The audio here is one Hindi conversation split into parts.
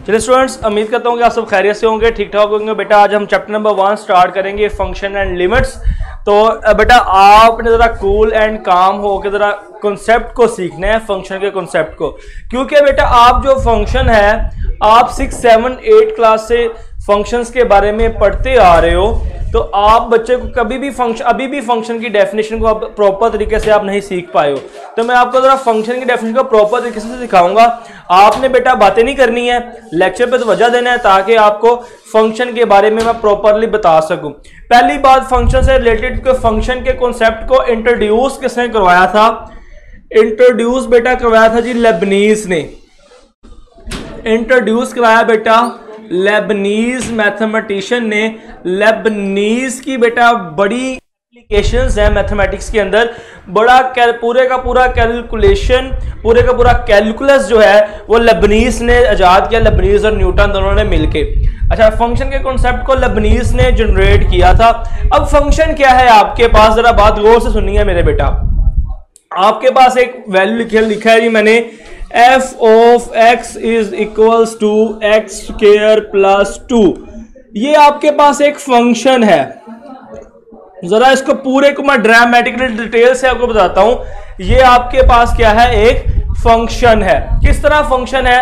चलिए स्टूडेंट्स, उम्मीद करता हूँ कि आप सब खैरियत से होंगे, ठीक ठाक होंगे। बेटा आज हम चैप्टर नंबर 1 स्टार्ट करेंगे, फंक्शन एंड लिमिट्स। तो बेटा आपने ज़रा कूल एंड काम हो के ज़रा कॉन्सेप्ट को सीखना है, फंक्शन के कॉन्सेप्ट को, क्योंकि बेटा आप जो फंक्शन है आप 6, 7, 8 क्लास से फंक्शंस के बारे में पढ़ते आ रहे हो, तो आप बच्चे को कभी भी अभी भी फंक्शन की डेफिनेशन को आप प्रॉपर तरीके से आप नहीं सीख पाए हो। तो मैं आपको जरा फंक्शन की डेफिनेशन को प्रॉपर तरीके से सिखाऊंगा। आपने बेटा बातें नहीं करनी है, लेक्चर पे तो वजह देना है ताकि आपको फंक्शन के बारे में मैं प्रॉपरली बता सकूं। पहली बात, फंक्शन से रिलेटेड फंक्शन के कॉन्सेप्ट को इंट्रोड्यूस किसने करवाया था? इंट्रोड्यूस बेटा करवाया था जी लेबनीज ने। इंट्रोड्यूस कराया बेटा लेबनीज मैथमेटिशियन ने। लेबनीज की बेटा बड़ी एप्लीकेशंस है मैथमेटिक्स के अंदर, बड़ा पूरे का पूरा कैलकुलेशन, पूरे का पूरा कैलकुलस जो है वो लेबनीज ने आजाद किया, लेबनीज और न्यूटन दोनों ने मिलके। अच्छा, फंक्शन के कॉन्सेप्ट को लेबनीज ने जनरेट किया था। अब फंक्शन क्या है आपके पास, जरा बात गौर से सुनिए मेरे बेटा। आपके पास एक वैल्यू लिखा है जी मैंने, f of x is equals to x square plus 2। ये आपके पास एक फंक्शन है। जरा इसको पूरे को मैं ड्रामेटिकली डिटेल से आपको बताता हूं। ये आपके पास क्या है, एक फंक्शन है। किस तरह फंक्शन है?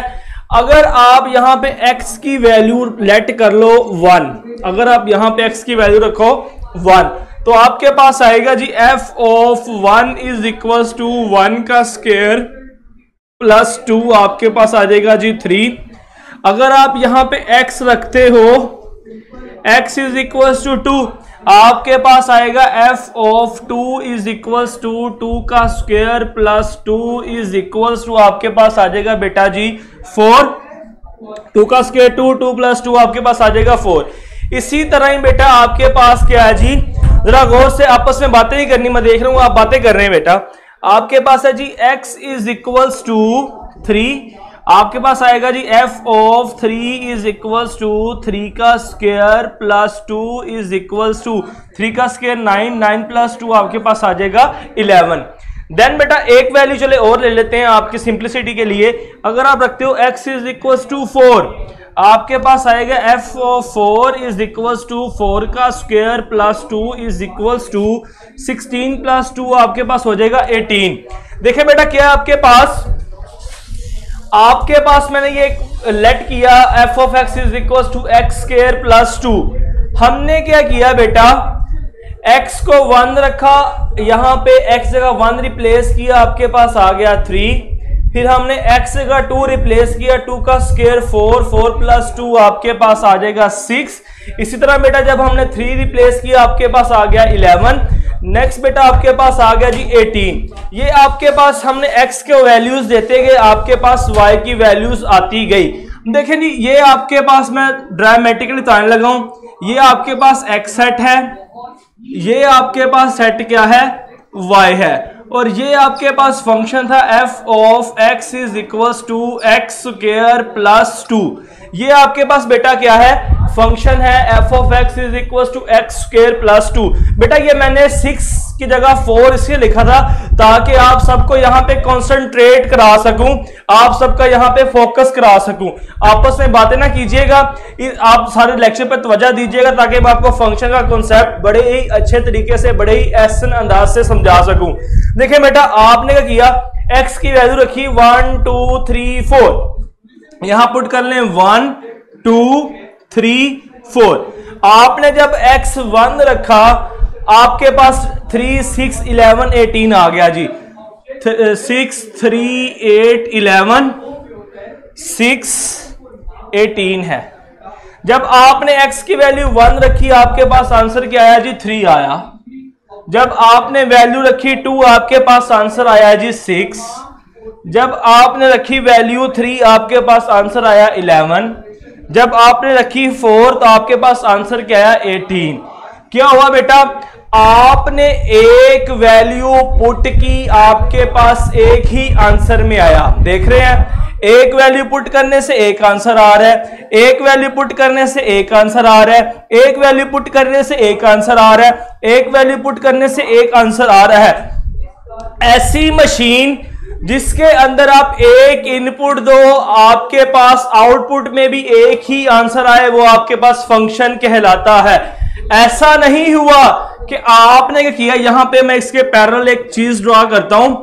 अगर आप यहां पे x की वैल्यू लेट कर लो 1, अगर आप यहां पे x की वैल्यू रखो 1, तो आपके पास आएगा जी f of 1 is equals to 1 का स्क्वायर प्लस 2, आपके पास आ जाएगा जी 3। अगर आप यहां पे x रखते हो, x इज इक्वल्स टू 2, आपके पास आएगा f of 2 is equals to 2 का square plus 2 is equals to, आपके पास आ जाएगा बेटा जी 4। 2 का स्क्वायर 2, 2 प्लस 2 आपके पास आ जाएगा 4। इसी तरह ही बेटा आपके पास क्या है जी, जरा गौर से, आपस में बातें ही करनी, मैं देख रहा हूं आप बातें कर रहे हैं बेटा। आपके पास है जी x इज इक्वल्स टू 3, आपके पास आएगा जी f of 3 is equals to 3 का square plus 2 is equals to 3 का स्क्वायर 9, 9 प्लस 2 आपके पास आ जाएगा 11। देन बेटा एक वैल्यू चले और ले लेते हैं आपकी सिंप्लिसिटी के लिए। अगर आप रखते हो x इज इक्वल्स टू 4, आपके पास आएगा f of 4 is equals to 4 का square plus 2 is equals to 16 plus 2 आपके पास हो जाएगा 18। देखिए बेटा क्या आपके पास मैंने ये लेट किया f of x is equals to x square plus 2। हमने क्या किया बेटा, x को 1 रखा, यहां पे x जगह 1 रिप्लेस किया, आपके पास आ गया 3। फिर हमने x जगह 2 रिप्लेस किया, 2 का स्क्वायर 4, 4 प्लस 2 आपके पास आ जाएगा 6। इसी तरह बेटा जब हमने 3 रिप्लेस किया, आपके पास आ गया 11। नेक्स्ट बेटा आपके पास आ गया जी 18। ये आपके पास हमने x के वैल्यूज देते गए, आपके पास y की वैल्यूज आती गई। देखें जी, ये आपके पास मैं ड्रामेटिकली बताने लगा हूं, ये आपके पास x सेट है, ये आपके पास सेट क्या है, y है, और ये आपके पास फंक्शन था f of x is equals to x square plus 2। ये आपके पास बेटा क्या है, फंक्शन है f of x is equals to x square plus 2। बेटा ये मैंने 6 की जगह 4 इसलिए लिखा था ताकि आप सबको यहाँ पे कंसंट्रेट करा सकूं, आप सबका यहाँ पे फोकस करा सकूं। आपस में बातें ना कीजिएगा, आप सारे लेक्चर पे तवज्जो दीजिएगा ताकि मैं आपको फंक्शन का कॉन्सेप्ट बड़े ही अच्छे तरीके से, बड़े ही आसान अंदाज से समझा सकूं। देखिए बेटा आपने क्या किया, x की वैल्यू रखी 1 2 3 4, यहां पुट कर लें 1 2 3 4। आपने जब x 1 रखा, आपके पास 3 6 11 18 आ गया जी, 6 3 8 11 6 18 है। जब आपने x की वैल्यू 1 रखी, आपके पास आंसर क्या आया जी, 3 आया। जब आपने वैल्यू रखी 2, आपके पास आंसर आया जी 6। जब आपने रखी वैल्यू 3, आपके पास आंसर आया 11। जब आपने रखी 4, तो आपके पास आंसर क्या आया, 18। क्या हुआ बेटा, आपने एक वैल्यू पुट की, आपके पास एक ही आंसर में आया। देख रहे हैं, एक वैल्यू पुट करने से एक आंसर आ रहा है, एक वैल्यू पुट करने से एक आंसर आ रहा है, एक वैल्यू पुट करने से एक आंसर आ रहा है, एक वैल्यू पुट करने से एक आंसर आ रहा है। ऐसी मशीन जिसके अंदर आप एक इनपुट दो, आपके पास आउटपुट में भी एक ही आंसर आए, वो आपके पास फंक्शन कहलाता है। ऐसा नहीं हुआ कि आपने क्या किया, यहां पे मैं इसके पैरेलल एक चीज ड्रॉ करता हूं,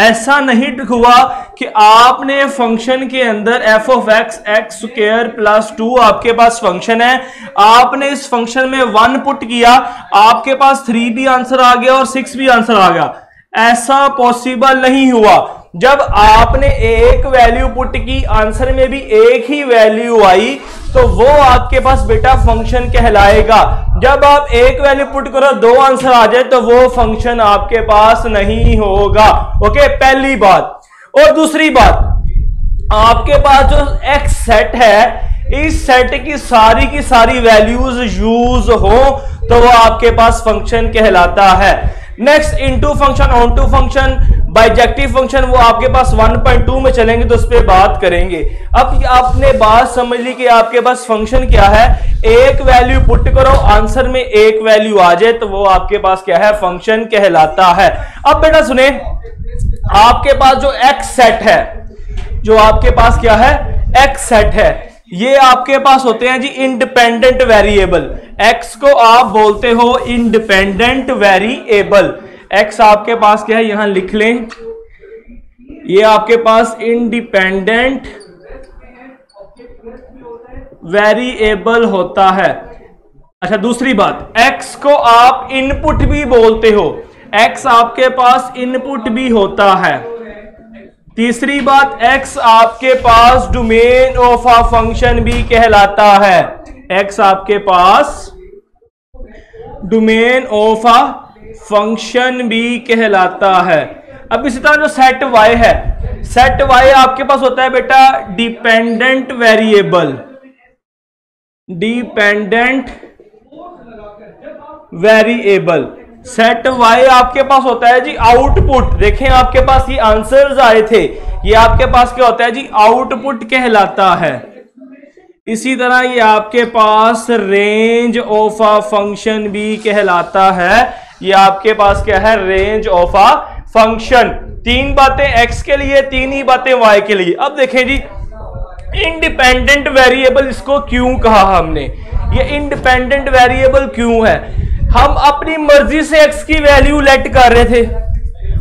ऐसा नहीं हुआ कि आपने फंक्शन के अंदर f of x x square plus 2 आपके पास फंक्शन है, आपने इस फंक्शन में 1 पुट किया, आपके पास 3 भी आंसर आ गया और 6 भी आंसर आ गया। ऐसा पॉसिबल नहीं हुआ। जब आपने एक वैल्यू पुट की, आंसर में भी एक ही वैल्यू आई, तो वो आपके पास बेटा फंक्शन कहलाएगा। जब आप एक वैल्यू पुट करो 2 आंसर आ जाए तो वो फंक्शन आपके पास नहीं होगा। ओके, पहली बात। और दूसरी बात, आपके पास जो एक्स सेट है, इस सेट की सारी वैल्यूज यूज हो तो वो आपके पास फंक्शन कहलाता है। Next, into function, onto function, bijective function, वो आपके पास 1.2 में चलेंगे तो उस पर बात करेंगे। अब आपने बात समझ ली कि आपके पास फंक्शन क्या है, एक वैल्यू पुट करो, आंसर में एक वैल्यू आ जाए तो वो आपके पास क्या है, फंक्शन कहलाता है। अब बेटा सुने, आपके पास जो एक्स सेट है, जो आपके पास क्या है, एक्स सेट है, ये आपके पास होते हैं जी इंडिपेंडेंट वेरिएबल। एक्स को आप बोलते हो इंडिपेंडेंट वेरिएबल। एक्स आपके पास क्या है, यहां लिख लें, ये आपके पास इंडिपेंडेंट वेरिएबल होता है। अच्छा, दूसरी बात, एक्स को आप इनपुट भी बोलते हो, एक्स आपके पास इनपुट भी होता है। तीसरी बात, एक्स आपके पास डोमेन ऑफ अ फंक्शन भी कहलाता है। एक्स आपके पास डोमेन ऑफ अ फंक्शन भी कहलाता है। अब इसी तरह जो सेट वाई है, सेट वाई आपके पास होता है बेटा dependent variable, dependent variable. Set y आपके पास होता है जी आउटपुट। देखें, आपके पास ये आंसर्स आए थे, ये आपके पास क्या होता है जी, आउटपुट कहलाता है। इसी तरह ये आपके पास रेंज ऑफ अ फंक्शन भी कहलाता है। ये आपके पास क्या है, रेंज ऑफ अ फंक्शन। 3 बातें एक्स के लिए, 3 ही बातें वाई के लिए। अब देखें जी, इंडिपेंडेंट वेरिएबल इसको क्यों कहा हमने, ये इंडिपेंडेंट वेरिएबल क्यों है? हम अपनी मर्जी से एक्स की वैल्यू लेट कर रहे थे,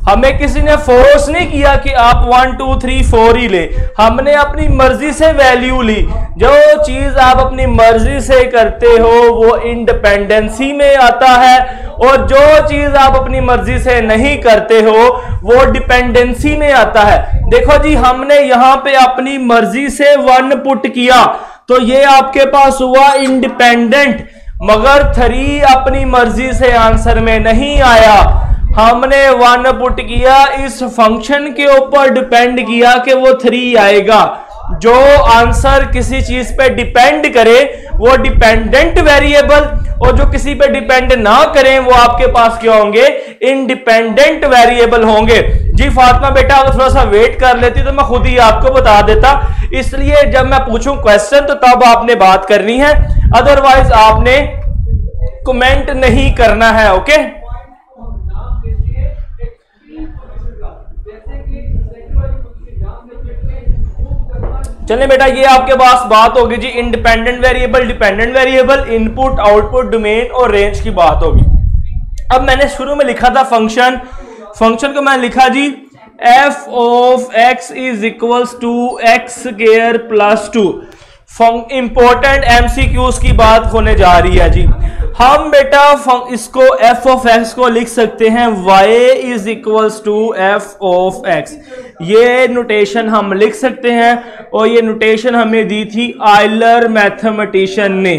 हमें किसी ने फोर्स नहीं किया कि आप 1 2 3 4 ही ले, हमने अपनी मर्जी से वैल्यू ली। जो चीज आप अपनी मर्जी से करते हो वो इंडिपेंडेंसी में आता है, और जो चीज आप अपनी मर्जी से नहीं करते हो वो डिपेंडेंसी में आता है। देखो जी, हमने यहां पे अपनी मर्जी से 1 पुट किया तो ये आपके पास हुआ इंडिपेंडेंट, मगर 3 अपनी मर्जी से आंसर में नहीं आया। हमने 1 पुट किया, इस फंक्शन के ऊपर डिपेंड किया कि वो 3 आएगा। जो आंसर किसी चीज पे डिपेंड करे वो डिपेंडेंट वेरिएबल, और जो किसी पे डिपेंड ना करें वो आपके पास क्या होंगे, इंडिपेंडेंट वेरिएबल होंगे। जी फातिमा बेटा, अगर थोड़ा सा वेट कर लेती तो मैं खुद ही आपको बता देता, इसलिए जब मैं पूछूं क्वेश्चन तो तब आपने बात करनी है, अदरवाइज आपने कमेंट नहीं करना है। ओके, चलिए बेटा, ये आपके पास बात होगी जी independent variable, dependent variable, input, output, domain और रेंज की बात होगी। अब मैंने शुरू में लिखा था फंक्शन, फंक्शन को मैंने लिखा जी f of x is equals to x square plus 2। Important MCQs की बात होने जा रही है जी। हम बेटा इसको एफ ऑफ एक्स को लिख सकते हैं y is equals to f of x, ये नोटेशन हम लिख सकते हैं, और ये नोटेशन हमें दी थी आइलर मैथमेटिशियन ने।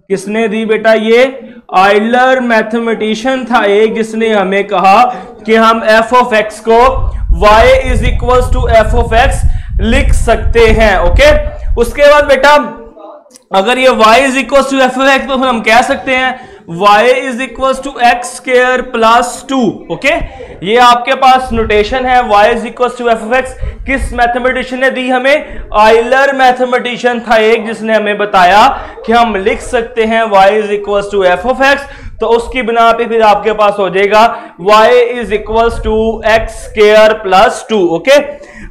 किसने दी बेटा? ये आइलर मैथमेटिशियन था एक, जिसने हमें कहा कि हम एफ ऑफ एक्स को y is equals to f of x लिख सकते हैं। ओके, उसके बाद बेटा अगर ये y is equal to f of x तो हम कह सकते हैं y is equal to x square plus 2। Okay, ये आपके पास नोटेशन है y is equal to f of x. किस मैथमेटिशियन ने दी हमें? आइलर मैथमेटिशियन था एक, जिसने हमें बताया कि हम लिख सकते हैं y is equal to f of x. तो उसकी बिना पे फिर आपके पास हो जाएगा y is equals to x square plus 2। Okay,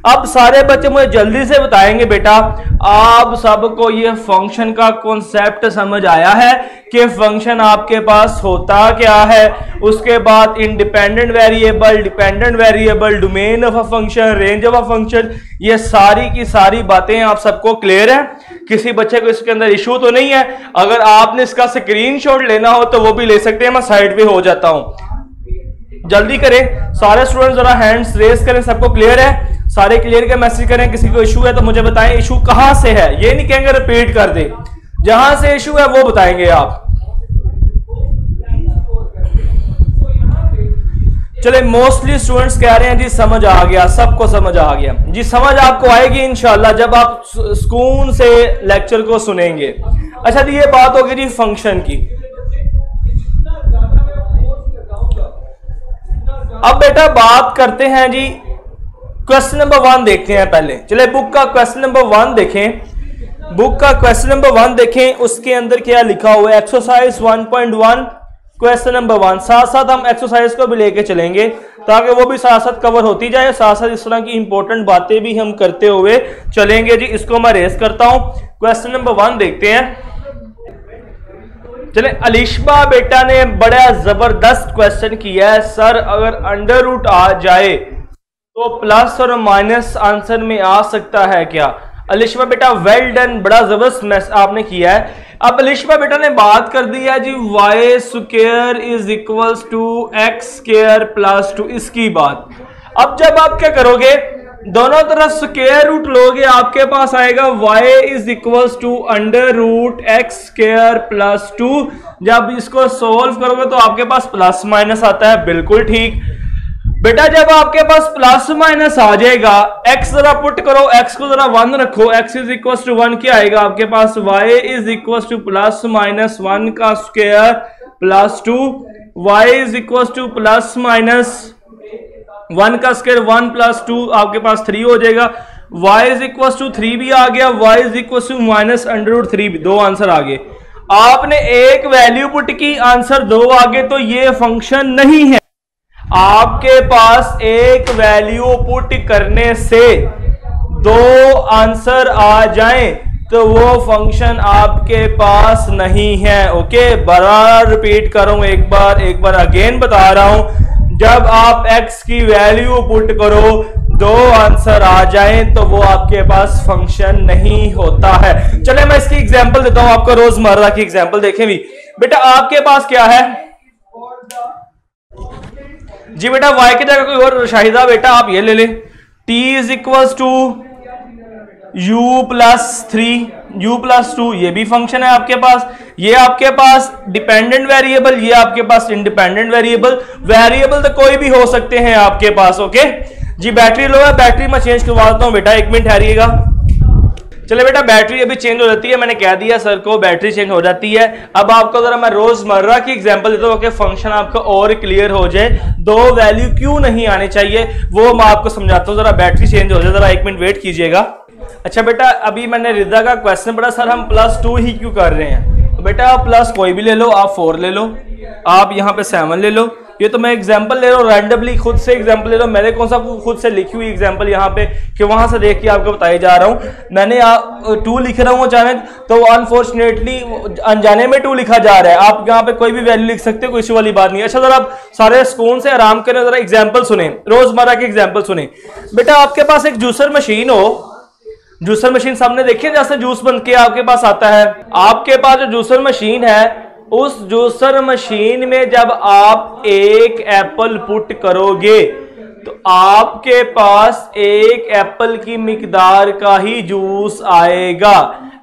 अब सारे बच्चे मुझे जल्दी से बताएंगे बेटा, आप सबको ये फंक्शन का कॉन्सेप्ट समझ आया है कि फंक्शन आपके पास होता क्या है, उसके बाद independent variable, dependent variable, domain of a function, range of a function, ये सारी की सारी बातें आप सबको क्लियर है? किसी बच्चे को इसके अंदर इशू तो नहीं है? अगर आपने इसका स्क्रीनशॉट लेना हो तो वो भी ले सकते हैं, मैं साइड पे हो जाता हूं। जल्दी करें सारे स्टूडेंट, जरा हैंड्स रेज करें। सबको क्लियर है? सारे क्लियर का मैसेज करें। किसी को इशू है तो मुझे बताएं इशू कहां से है, ये नहीं कहेंगे रिपीट कर दे, जहां से इशू है वो बताएंगे आप। चले, मोस्टली स्टूडेंट्स कह रहे हैं जी समझ आ गया, सबको समझ आ गया जी। समझ आपको आएगी इंशाल्लाह जब आप सुकून से लेक्चर को सुनेंगे। अच्छा जी, ये बात होगी जी फंक्शन की। अब बेटा बात करते हैं जी, क्वेश्चन नंबर 1 देखते हैं पहले। चले बुक का क्वेश्चन नंबर 1 देखें। बुक का क्वेश्चन नंबर 1 देखें, उसके अंदर क्या लिखा हुआ है। Exercise 1.1 question number 1। साथ साथ हम एक्सरसाइज को भी लेके चलेंगे ताकि वो भी साथ साथ कवर होती जाए, साथ साथ इस तरह की इंपॉर्टेंट बातें भी हम करते हुए चलेंगे जी। इसको मैं रेस करता हूं। क्वेश्चन नंबर 1 देखते हैं। चले, अलिशबा बेटा ने बड़ा जबरदस्त क्वेश्चन किया है। सर अगर अंडर रूट आ जाए तो प्लस और माइनस आंसर में आ सकता है क्या? अलिशबा बेटा वेल डन, बड़ा जबरदस्त आपने किया है। अब अलिशबा बेटा ने बात कर दी है जी y square is equals to x square plus 2, इसकी बात। अब जब आप क्या करोगे, दोनों तरफ स्क्वायर रूट लोगे, आपके पास आएगा y is equals to under root x square plus 2। जब इसको सोल्व करोगे तो आपके पास प्लस माइनस आता है, बिल्कुल ठीक बेटा। जब आपके पास प्लस माइनस आ जाएगा, x जरा पुट करो, x को जरा 1 रखो, x इज इक्वल्स टू 1, क्या आएगा आपके पास y is equals two plus minus 1 का square plus 2, y is equals two plus minus 1 का स्क्वायर 1 प्लस 2, आपके पास 3 हो जाएगा। y इज इक्वल्स टू 3 भी आ गया, y is equals to minus under root 3 भी, 2 आंसर आ गए। आपने एक वैल्यू पुट की, आंसर 2 आ गए, तो ये फंक्शन नहीं है। आपके पास एक वैल्यू पुट करने से 2 आंसर आ जाएं तो वो फंक्शन आपके पास नहीं है। ओके, बार रिपीट करूं, एक बार अगेन बता रहा हूं, जब आप x की वैल्यू पुट करो 2 आंसर आ जाएं तो वो आपके पास फंक्शन नहीं होता है। चले मैं इसकी एग्जांपल देता हूं आपको, रोजमर्रा की एग्जांपल देखें भी। बेटा आपके पास क्या है जी, बेटा y की जगह कोई और शाहिदा बेटा आप ये ले ले, t is equals to u plus 3, u plus 2, ये भी फंक्शन है आपके पास। ये आपके पास डिपेंडेंट वेरिएबल, ये आपके पास इंडिपेंडेंट वेरिएबल। वेरिएबल तो कोई भी हो सकते हैं आपके पास। ओके जी, बैटरी लो है, बैटरी मैं चेंज करवा देता हूं बेटा, 1 मिनट ठहरिएगा। चले बेटा बैटरी अभी चेंज हो जाती है, मैंने कह दिया सर को बैटरी चेंज हो जाती है। अब आपको जरा मैं रोजमर्रा की एग्जांपल देता हूं कि फंक्शन आपका और क्लियर हो जाए, 2 वैल्यू क्यों नहीं आने चाहिए वो मैं आपको समझाता हूं। जरा बैटरी चेंज हो जाए, जरा 1 मिनट वेट कीजिएगा। अच्छा बेटा, अभी मैंने रिदा का क्वेश्चन पढ़ा, सर हम +2 ही क्यों कर रहे हैं? तो बेटा आप प्लस कोई भी ले लो, आप 4 ले लो, आप यहाँ पे 7 ले लो। ये तो मैं एग्जांपल ले रहा हूँ, रैंडमली खुद से एग्जांपल ले रहा हूँ। मैंने कौन सा खुद से लिखी हुई एग्जांपल यहाँ पे कि वहां से देख के आपको बताया जा रहा हूँ। मैंने 2 लिख रहा हूँ अचानक, तो अनफॉर्चुनेटली अनजाने में 2 लिखा जा रहा है। आप यहाँ पे कोई भी वैल्यू लिख सकते हो, कोई इश्यू वाली बात नहीं है। अच्छा जरा आप सारे सुकून से आराम करें, जरा एग्जाम्पल सुने, रोजमर्रा के एग्जाम्पल सुने। बेटा आपके पास एक जूसर मशीन हो, जूसर मशीन सामने देखिए जैसे जूस बन के आपके पास आता है। आपके पास जो जूसर मशीन है, उस जूसर मशीन में जब आप एक एप्पल पुट करोगे तो आपके पास 1 एप्पल की मिकदार का ही जूस आएगा।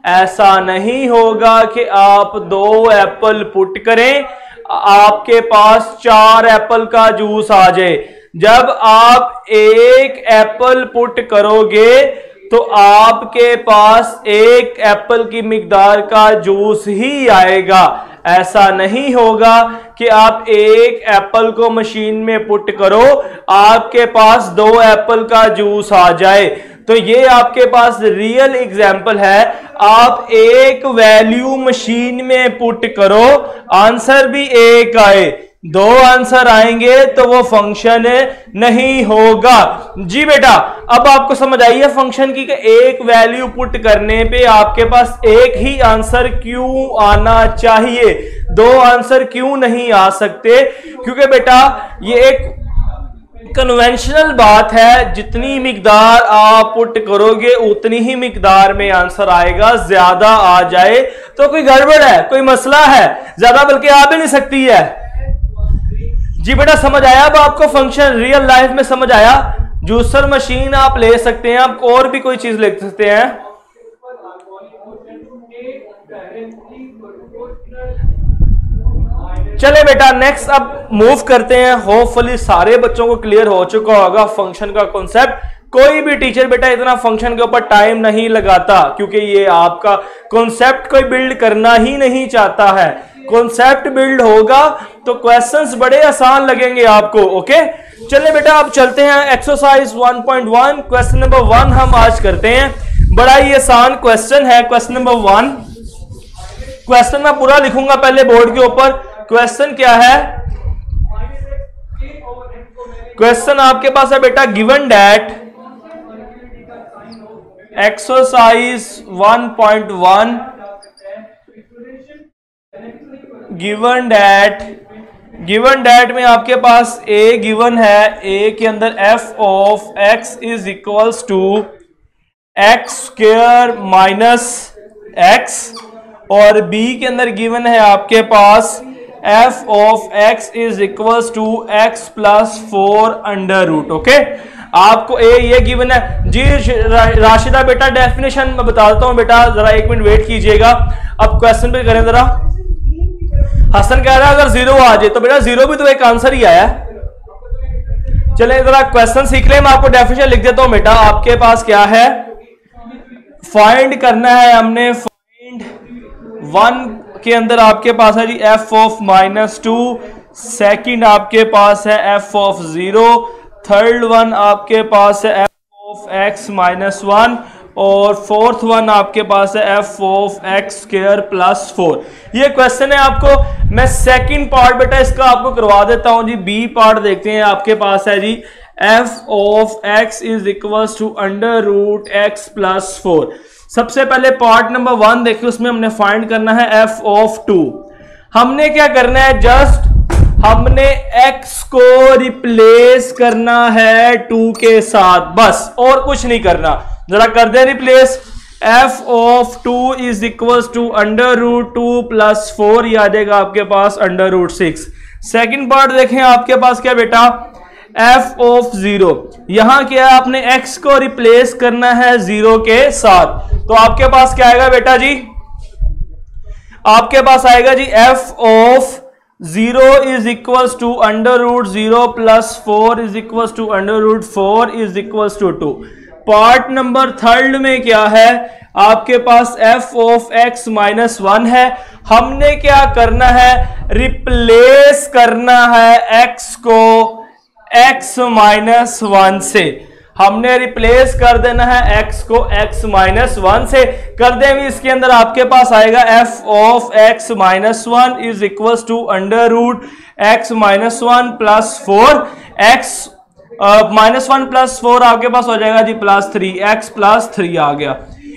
ऐसा नहीं होगा कि आप 2 एप्पल पुट करें आपके पास 4 एप्पल का जूस आ जाए। जब आप 1 एप्पल पुट करोगे तो आपके पास 1 एप्पल की मिकदार का जूस ही आएगा। ऐसा नहीं होगा कि आप 1 एप्पल को मशीन में पुट करो, आपके पास 2 एप्पल का जूस आ जाए। तो ये आपके पास रियल एग्जाम्पल है। आप एक वैल्यू मशीन में पुट करो, आंसर भी एक आए, दो आंसर आएंगे तो वो फंक्शन नहीं होगा। जी बेटा, अब आपको समझ आई है फंक्शन की कि एक वैल्यू पुट करने पे आपके पास एक ही आंसर क्यों आना चाहिए, दो आंसर क्यों नहीं आ सकते? क्योंकि बेटा ये एक कन्वेंशनल बात है, जितनी मिकदार आप पुट करोगे उतनी ही मिकदार में आंसर आएगा। ज्यादा आ जाए तो कोई गड़बड़ है, कोई मसला है, ज्यादा बल्कि आ भी नहीं सकती है। जी बेटा समझ आया अब आपको फंक्शन? रियल लाइफ में समझ आया? जूसर मशीन आप ले सकते हैं, आप और भी कोई चीज ले सकते हैं। चले बेटा नेक्स्ट अब मूव करते हैं। होपफुली सारे बच्चों को क्लियर हो चुका होगा फंक्शन का कॉन्सेप्ट। कोई भी टीचर बेटा इतना फंक्शन के ऊपर टाइम नहीं लगाता, क्योंकि ये आपका कॉन्सेप्ट कोई बिल्ड करना ही नहीं चाहता है। कॉन्सेप्ट बिल्ड होगा तो क्वेश्चंस बड़े आसान लगेंगे आपको। ओके चलिए बेटा अब चलते हैं एक्सरसाइज 1.1 क्वेश्चन नंबर 1 हम आज करते हैं। बड़ा ही आसान क्वेश्चन है क्वेश्चन नंबर 1। क्वेश्चन मैं पूरा लिखूंगा पहले बोर्ड के ऊपर। क्वेश्चन क्या है? क्वेश्चन आपके पास है बेटा given that exercise 1.1 given that में आपके पास ए गिवन है, ए के अंदर f of x is equals to x square minus x, और बी के अंदर गिवन है आपके पास f of x is equals to x plus 4 under root. Okay आपको ए ये गिवन है। जी राशिदा बेटा डेफिनेशन मैं बता देता हूं बेटा, जरा एक मिनट वेट कीजिएगा। अब क्वेश्चन पे करें जरा। हसन कह रहा है अगर जीरो आ जाए तो बेटा जीरो भी तो एक आंसर ही आया। चले जरा क्वेश्चन सीख ले, मैं आपको डेफिनेशन लिख देता हूं बेटा। आपके पास क्या है, फाइंड करना है हमने। फाइंड 1 के अंदर आपके पास है जी एफ ऑफ -2, सेकंड आपके पास है एफ ऑफ 0, थर्ड वन आपके पास है एफ ऑफ एक्स -1, और फोर्थ वन आपके पास है F of x square plus 4। ये क्वेश्चन है आपको। मैं सेकंड पार्ट बेटा इसका आपको करवा देता हूं जी। बी पार्ट देखते हैं। आपके पास है जी f of x is equals to under root x plus 4। सबसे पहले पार्ट नंबर 1 देखिए, उसमें हमने फाइंड करना है एफ ऑफ 2। हमने क्या करना है, जस्ट हमने x को रिप्लेस करना है 2 के साथ, बस और कुछ नहीं करना। जरा कर दे replace. f of 2 is equals to under root 2 plus 4, ये आ जाएगा आपके पास अंडर रूट 6। सेकेंड पार्ट देखें आपके पास क्या बेटा, f ऑफ 0। यहां क्या है, आपने x को रिप्लेस करना है 0 के साथ, तो आपके पास क्या आएगा बेटा जी, आपके पास आएगा जी f of 0 is equals to under root 0 plus 4 is equals to under root 4 is equals to 2। Part number 3 में क्या है, आपके पास f ऑफ x -1 है। हमने क्या करना है, रिप्लेस करना है x को x -1 से। हमने रिप्लेस कर देना है x को x -1 से। कर देंगे इसके अंदर आपके पास आएगा f of x -1 is equals to under root x -1 plus 4, x -1 plus 4 आपके पास हो जाएगा जी +3, x +3 आ गया।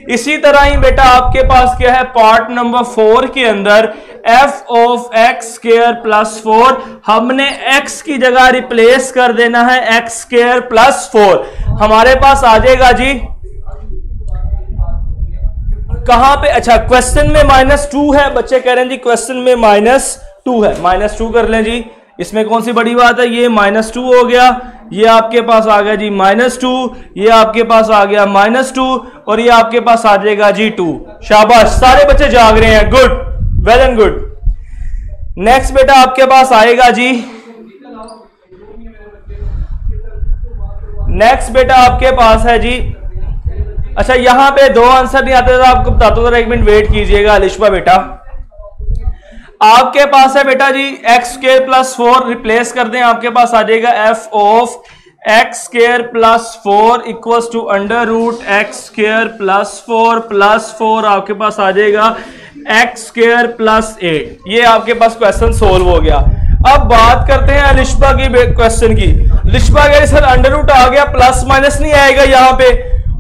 इसी तरह ही बेटा आपके पास क्या है, पार्ट नंबर 4 के अंदर f of x square plus 4, हमने x की जगह रिप्लेस कर देना है x स्क्वायर प्लस 4। हमारे पास आ जाएगा जी कहां पे, अच्छा क्वेश्चन में -2 है। बच्चे कह रहे हैं जी क्वेश्चन में -2 है, -2 कर लें जी। इसमें कौन सी बड़ी बात है, ये -2 हो गया, ये आपके पास आ गया जी -2, ये आपके पास आ गया -2, और ये आपके पास आ जाएगा जी 2। शाबाश, सारे बच्चे जाग रहे हैं, good, well and good. Next बेटा आपके पास आएगा जी, नेक्स्ट बेटा आपके पास है जी, अच्छा यहां पे 2 आंसर नहीं आते तो आपको बताता हूं, जरा 1 मिनट वेट कीजिएगा अलिशबा बेटा। आपके पास है बेटा जी x स्क्वायर प्लस 4, रिप्लेस कर दें, आपके पास आ जाएगा f of x square plus 4 equals to under root x square plus 4 आपके पास आ जाएगा एक्स स्क्वायर प्लस 8। ये आपके पास क्वेश्चन सोल्व हो गया। अब बात करते हैं लिशबा की क्वेश्चन की। लिशबा कह रही सर अंडर रूट आ गया, प्लस माइनस नहीं आएगा यहाँ पे।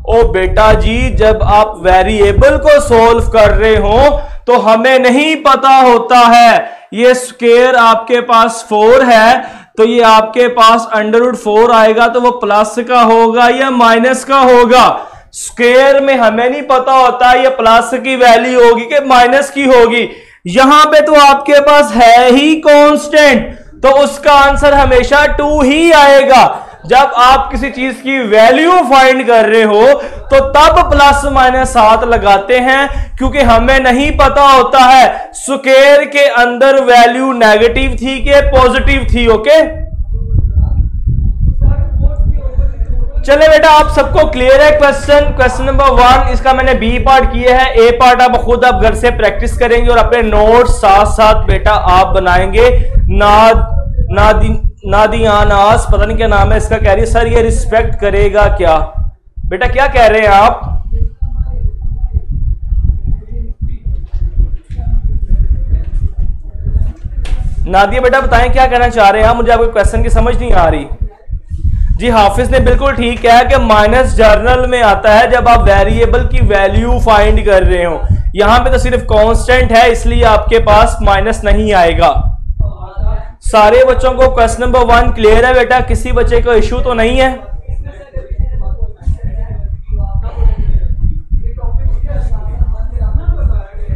ओ बेटा जी, जब आप वेरिएबल को सोल्व कर रहे हो तो हमें नहीं पता होता है ये स्क्वायर आपके पास 4 है तो ये आपके पास अंडर रूट 4 आएगा तो वो प्लस का होगा या माइनस का होगा। स्क्वायर में हमें नहीं पता होता ये प्लस की वैल्यू होगी कि माइनस की होगी। यहां पे तो आपके पास है ही कांस्टेंट, तो उसका आंसर हमेशा 2 ही आएगा। जब आप किसी चीज की वैल्यू फाइंड कर रहे हो तो तब प्लस माइनस 7 लगाते हैं, क्योंकि हमें नहीं पता होता है स्क्वायर के अंदर वैल्यू नेगेटिव थी कि पॉजिटिव थी। ओके, चले बेटा, आप सबको क्लियर है क्वेश्चन नंबर 1। इसका मैंने बी पार्ट किया है, ए पार्ट आप खुद आप घर से प्रैक्टिस करेंगे और अपने नोट्स साथ साथ बेटा आप बनाएंगे। नादियानास पता नहीं क्या नाम है इसका, कह रही है सर ये रिस्पेक्ट करेगा क्या? बेटा क्या कह रहे हैं आप? नादिया बेटा बताएं क्या कहना चाह रहे हैं आप? मुझे आपके क्वेश्चन की समझ नहीं आ रही। जी हाफिज ने बिल्कुल ठीक कहा कि माइनस जर्नल में आता है जब आप वेरिएबल की वैल्यू फाइंड कर रहे हो। यहां पे तो सिर्फ कांस्टेंट है इसलिए आपके पास माइनस नहीं आएगा। सारे बच्चों को क्वेश्चन नंबर 1 क्लियर है बेटा? किसी बच्चे को इश्यू तो नहीं है?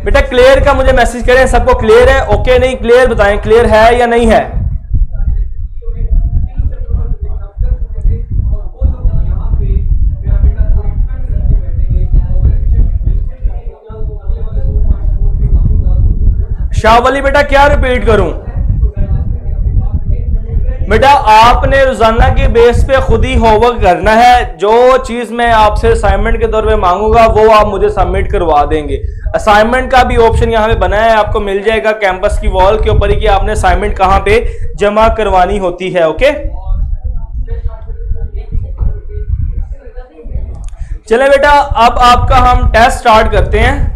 बेटा क्लियर का मुझे मैसेज करें, सबको क्लियर है? ओके नहीं क्लियर बताएं, क्लियर है या नहीं है? शाहवली बेटा क्या रिपीट करूं? बेटा आपने रोजाना के बेस पे खुद ही होमवर्क करना है। जो चीज मैं आपसे असाइनमेंट के तौर पे मांगूंगा वो आप मुझे सबमिट करवा देंगे। असाइनमेंट का भी ऑप्शन यहाँ पे बना है, आपको मिल जाएगा कैंपस की वॉल के ऊपर ही कि आपने असाइनमेंट कहाँ पे जमा करवानी होती है। ओके चले बेटा, अब आपका हम टेस्ट स्टार्ट करते हैं।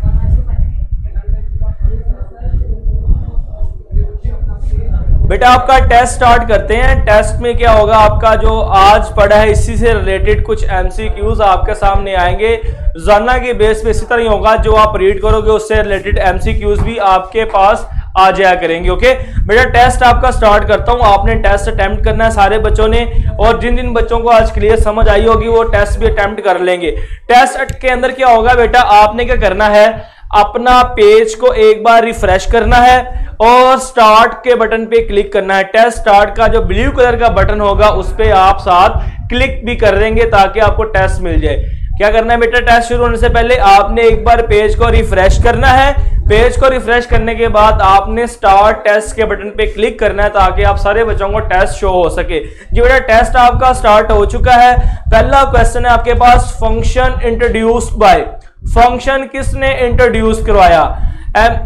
बेटा आपका टेस्ट स्टार्ट करते हैं। टेस्ट में क्या होगा, आपका जो आज पढ़ा है इसी से रिलेटेड कुछ एमसीक्यूज आपके सामने आएंगे। रोजाना के बेस पे इसी तरह ही होगा, जो आप रीड करोगे उससे रिलेटेड एमसीक्यूज भी आपके पास आ जाया करेंगे। ओके बेटा टेस्ट आपका स्टार्ट करता हूं। आपने टेस्ट अटेम्प्ट करना है सारे बच्चों ने, और जिन जिन बच्चों को आज क्लियर समझ आई होगी वो टेस्ट भी अटेम्प्ट कर लेंगे। टेस्ट के अंदर क्या होगा बेटा, आपने क्या करना है, अपना पेज को एक बार रिफ्रेश करना है और स्टार्ट के बटन पे क्लिक करना है। टेस्ट स्टार्ट का जो ब्लू कलर का बटन होगा उस पे आप साथ क्लिक भी कर देंगे ताकि आपको टेस्ट मिल जाए। क्या करना है बेटा, टेस्ट शुरू होने से पहले आपने एक बार पेज को रिफ्रेश करना है। पेज को रिफ्रेश करने के बाद आपने स्टार्ट टेस्ट के बटन पे क्लिक करना है ताकि आप सारे बच्चों को टेस्ट शो हो सके। जी बेटा टेस्ट आपका स्टार्ट हो चुका है। पहला क्वेश्चन है आपके पास, फंक्शन इंट्रोड्यूस्ड बाय। फंक्शन किसने इंट्रोड्यूस करवाया?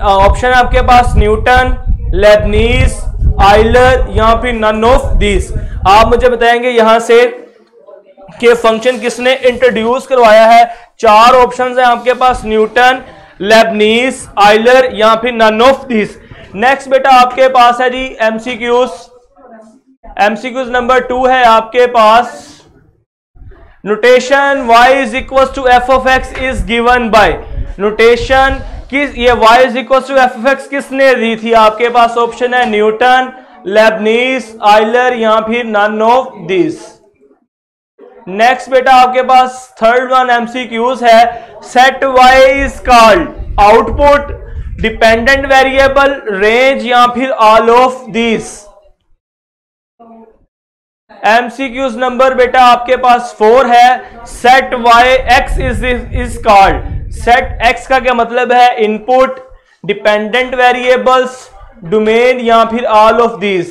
ऑप्शन है आपके पास न्यूटन, लेबनीज, आइलर या फिर नन ऑफ दिस। आप मुझे बताएंगे यहां से कि फंक्शन किसने इंट्रोड्यूस करवाया है। 4 ऑप्शंस हैं आपके पास, न्यूटन, लेबनीज, आइलर या फिर नन ऑफ दिस। नेक्स्ट बेटा आपके पास है जी एमसीक्यूज। एमसीक्यूज नंबर 2 है आपके पास, notation y is equal to f of x is given by. Notation किस, ये y is equal to f of x किसने दी थी? आपके पास ऑप्शन है न्यूटन, लेबनीज, आइलर या फिर नन ऑफ दिस। नेक्स्ट बेटा आपके पास थर्ड वन एमसीक्यूज है, set y is called output, dependent variable, range या फिर all of this. MCQs number बेटा आपके पास 4 है, set y x is called. Set x का क्या मतलब है? इनपुट, डिपेंडेंट वेरिएबल्स, डोमेन या फिर ऑल ऑफ दिस।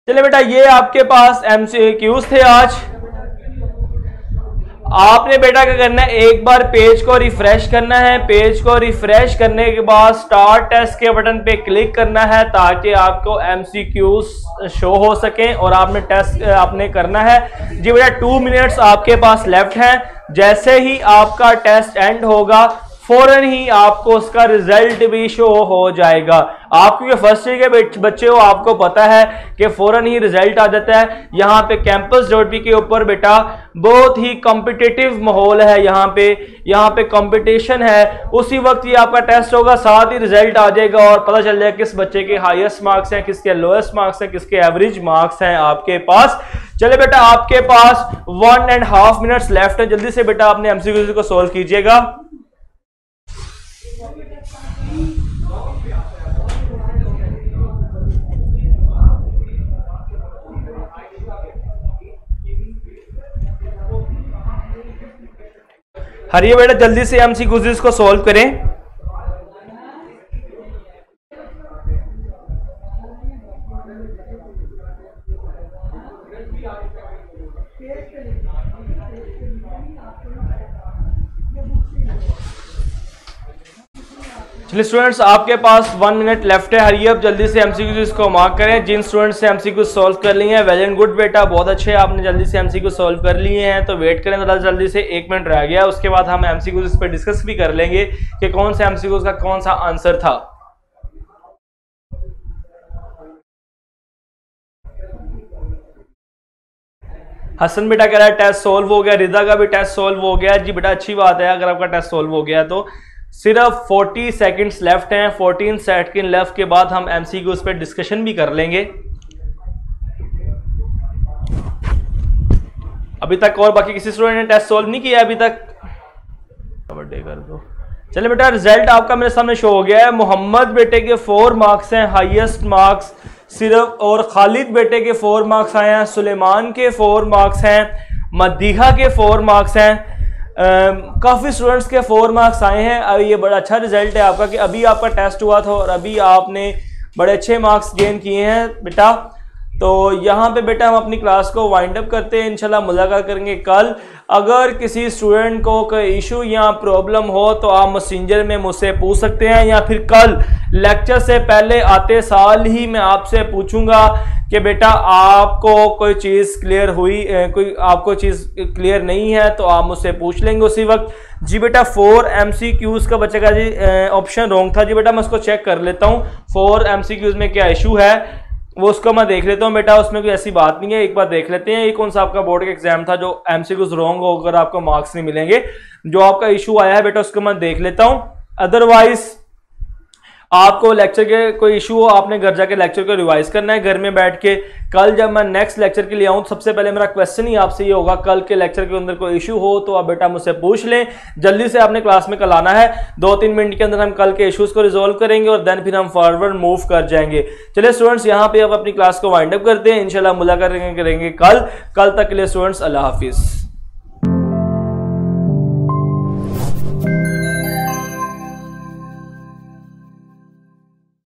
चलिए बेटा ये आपके पास एमसीक्यूज थे आज। आपने बेटा क्या करना है, एक बार पेज को रिफ्रेश करना है। पेज को रिफ्रेश करने के बाद स्टार्ट टेस्ट के बटन पे क्लिक करना है ताकि आपको MCQs शो हो सके और आपने टेस्ट आपने करना है। जी बेटा 2 मिनट्स आपके पास लेफ्ट हैं। जैसे ही आपका टेस्ट एंड होगा फौरन ही आपको उसका रिजल्ट भी शो हो जाएगा। आप क्योंकि फर्स्ट ईयर के बच्चे हो, आपको पता है कि फौरन ही रिजल्ट आ जाता है। यहाँ पे campus.p के ऊपर बेटा बहुत ही कॉम्पिटिटिव माहौल है, यहाँ पे कंपटीशन है। उसी वक्त ये आपका टेस्ट होगा, साथ ही रिजल्ट आ जाएगा और पता चल जाएगा किस बच्चे के हाईएस्ट मार्क्स हैं, किसके लोएस्ट मार्क्स हैं, किसके एवरेज मार्क्स हैं आपके पास। चले बेटा आपके पास 1.5 मिनट्स लेफ्ट है। जल्दी से बेटा आपने MCQ को सोल्व कीजिएगा। हरिए बेटा जल्दी से MCQs को सॉल्व करें। चलिए स्टूडेंट्स आपके पास 1 मिनट लेफ्ट है। हरिए अब जल्दी से MCQs को मार्क करें। जिन स्टूडेंट्स से MCQ सॉल्व कर लिए हैं वेल एंड गुड बेटा, बहुत अच्छे, आपने जल्दी से MCQ सॉल्व कर लिए हैं। तो वेट करें जरा, जल्दी से 1 मिनट रह गया, उसके बाद हम MCQs पे डिस्कस भी कर लेंगे कि कौन से MCQs का कौन सा आंसर था। हसन बेटा कह रहा है टेस्ट सॉल्व हो गया, रिदा का भी टेस्ट सॉल्व हो गया। जी बेटा अच्छी बात है, अगर आपका टेस्ट सॉल्व हो गया तो सिर्फ 40 सेकंड्स लेफ्ट हैं। 14 सेकंड लेफ्ट के बाद हम MCQs पे डिस्कशन भी कर लेंगे। अभी तक और बाकी किसी स्टूडेंट ने टेस्ट सॉल्व नहीं किया अभी तक? बर्थडे कर दो। चलिए बेटा रिजल्ट आपका मेरे सामने शो हो गया है। मोहम्मद बेटे के 4 मार्क्स हैं, हाईएस्ट मार्क्स सिर्फ, और खालिद बेटे के 4 मार्क्स आए हैं, सुलेमान के 4 मार्क्स हैं, मदीहा के 4 मार्क्स हैं। काफ़ी स्टूडेंट्स के 4 मार्क्स आए हैं। अब ये बड़ा अच्छा रिजल्ट है आपका कि अभी आपका टेस्ट हुआ था और अभी आपने बड़े अच्छे मार्क्स गेन किए हैं बेटा। तो यहाँ पे बेटा हम अपनी क्लास को वाइंड अप करते हैं, इंशाल्लाह मुलाकात करेंगे कल। अगर किसी स्टूडेंट को कोई इशू या प्रॉब्लम हो तो आप मैसेंजर में मुझसे पूछ सकते हैं, या फिर कल लेक्चर से पहले आते साल ही मैं आपसे पूछूंगा कि बेटा आपको कोई चीज़ क्लियर हुई, कोई आपको चीज़ क्लियर नहीं है तो आप मुझसे पूछ लेंगे उसी वक्त। जी बेटा 4 MCQs का बच्चे का जी ऑप्शन रॉन्ग था। जी बेटा मैं उसको चेक कर लेता हूँ 4 MCQs में क्या इशू है, वो उसको मैं देख लेता हूँ बेटा। उसमें कोई ऐसी बात नहीं है, एक बार देख लेते हैं ये कौन सा आपका बोर्ड का एग्जाम था जो MCQs रॉन्ग होकर आपको मार्क्स नहीं मिलेंगे। जो आपका इशू आया है बेटा उसको मैं देख लेता हूँ। अदरवाइज आपको लेक्चर के कोई इशू हो, आपने घर जाके लेक्चर को रिवाइज करना है घर में बैठ के। कल जब मैं नेक्स्ट लेक्चर के लिए आऊँ सबसे पहले मेरा क्वेश्चन ही आपसे ये होगा, कल के लेक्चर के अंदर कोई इशू हो तो आप बेटा मुझसे पूछ लें। जल्दी से आपने क्लास में कल आना है, 2-3 मिनट के अंदर हम कल के इश्यूज को रिजोल्व करेंगे और देन फिर हम फॉरवर्ड मूव कर जाएंगे। चलिए स्टूडेंट्स यहाँ पे आप अपनी क्लास को वाइंड अप करते हैं, इंशाल्लाह मुलाकात करेंगे कल तक के लिए स्टूडेंट्स अल्लाह हाफिज।